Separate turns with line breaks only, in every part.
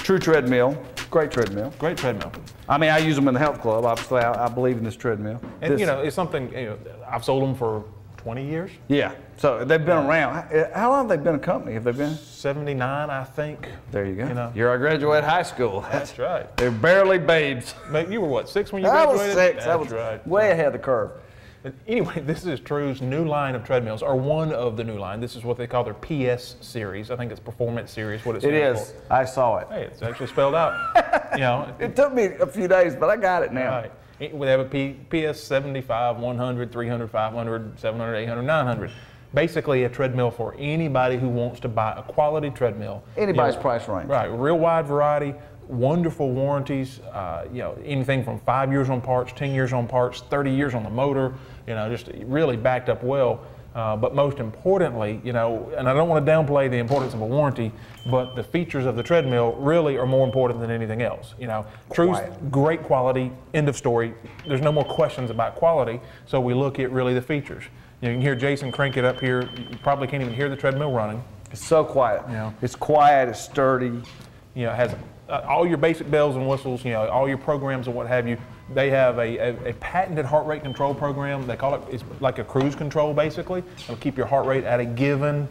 True treadmill, great treadmill.
Great treadmill.
I mean, I use them in the health club. Obviously, I believe in this treadmill.
And you know, it's something, you know, I've sold them for 20 years.
Yeah, so they've been around. How long have they been a company? Have they been?
79, I think.
There you go.
You know.
You're I graduated high school.
That's right.
They're barely babes.
Mate, you were what, 6 when you
I
graduated?
was 6.
That's
I was
right.
way ahead of the curve.
Anyway, this is True's new line of treadmills, or one of the new line. This is what they call their PS series. I think it's Performance Series, what it stands
is. I saw it.
Hey, it's actually spelled out. You know,
It took me a few days, but I got it now.
right. We have a PS 75, 100, 300, 500, 700, 800, 900. Basically a treadmill for anybody who wants to buy a quality treadmill.
Anybody's price range.
Right, real wide variety, wonderful warranties, you know, anything from 5 years on parts, 10 years on parts, 30 years on the motor, you know, just really backed up well. But most importantly, you know, and I don't want to downplay the importance of a warranty, but the features of the treadmill really are more important than anything else. You know, True's great quality, end of story. There's no more questions about quality, so we look at really the features. You can hear Jason crank it up here. You probably can't even hear the treadmill running.
It's so quiet.
You know,
it's quiet, it's sturdy.
You know, it has all your basic bells and whistles, you know, all your programs and what have you. They have a patented heart rate control program. They call it, it's like a cruise control basically. It'll keep your heart rate at a given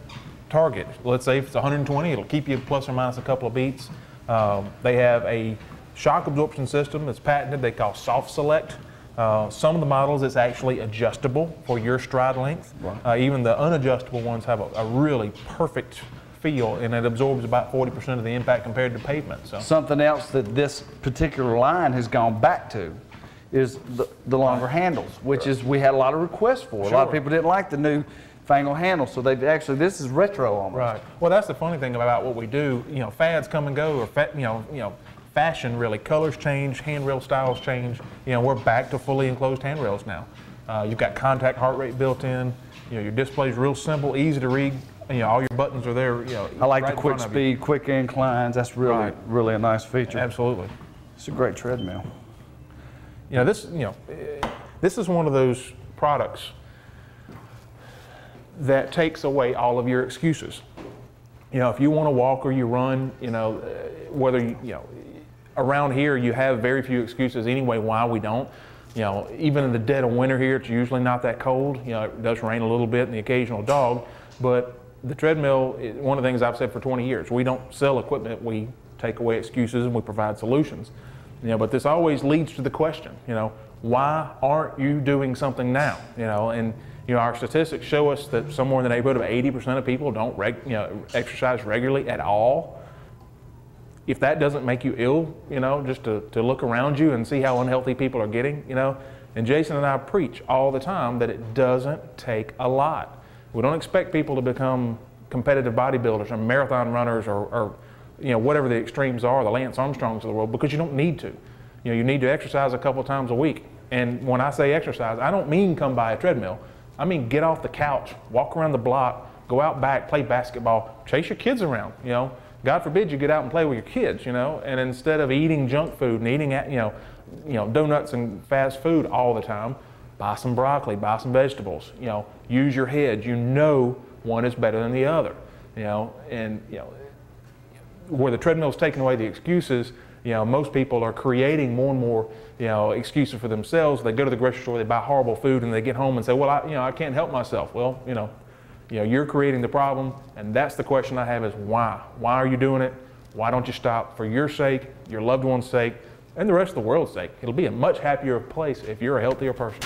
target. Let's say if it's 120, it'll keep you plus or minus a couple of beats. They have a shock absorption system that's patented. They call Soft Select. Some of the models, it's actually adjustable for your stride length. Wow. Even the unadjustable ones have a really perfect feel, and it absorbs about 40% of the impact compared to pavement. So
something else that this particular line has gone back to is the longer handles, which is we had a lot of requests for. Sure. A lot of people didn't like the new fangled handle, so they've actually, this is retro almost.
Right. Well, that's the funny thing about what we do. You know, fads come and go, or you know, fashion really. Colors change, handrail styles change. You know, we're back to fully enclosed handrails now. You've got contact heart rate built in. You know, your display's real simple, easy to read. You know, all your buttons are there. You know,
I like the quick speed, quick inclines. That's really, really a nice feature.
Absolutely.
It's a great treadmill.
You know, this is one of those products that takes away all of your excuses. You know, if you want to walk or you run, you know, whether you know, around here you have very few excuses anyway why we don't. You know, even in the dead of winter here, it's usually not that cold. You know, it does rain a little bit and the occasional dog, but the treadmill, one of the things I've said for 20 years, we don't sell equipment, we take away excuses and we provide solutions. You know, but this always leads to the question, you know, why aren't you doing something now? You know, and you know, our statistics show us that somewhere in the neighborhood of 80% of people don't exercise regularly at all. If that doesn't make you ill, you know, just to look around you and see how unhealthy people are getting, you know, and Jason and I preach all the time that it doesn't take a lot. We don't expect people to become competitive bodybuilders or marathon runners or you know, whatever the extremes are, the Lance Armstrongs of the world, because you don't need to. You know, you need to exercise a couple of times a week. And when I say exercise, I don't mean come by a treadmill. I mean get off the couch, walk around the block, go out back, play basketball, chase your kids around, you know. God forbid you get out and play with your kids, you know, and instead of eating junk food and eating, you know, donuts and fast food all the time, buy some broccoli, buy some vegetables, you know, use your head. You know one is better than the other, you know, and, you know, where the treadmill's taking away the excuses, you know, most people are creating more and more, you know, excuses for themselves. They go to the grocery store, they buy horrible food, and they get home and say, well, I can't help myself. Well, you know, you're creating the problem, and that's the question I have is why? Why are you doing it? Why don't you stop? For your sake, your loved one's sake, and the rest of the world's sake. It'll be a much happier place if you're a healthier person.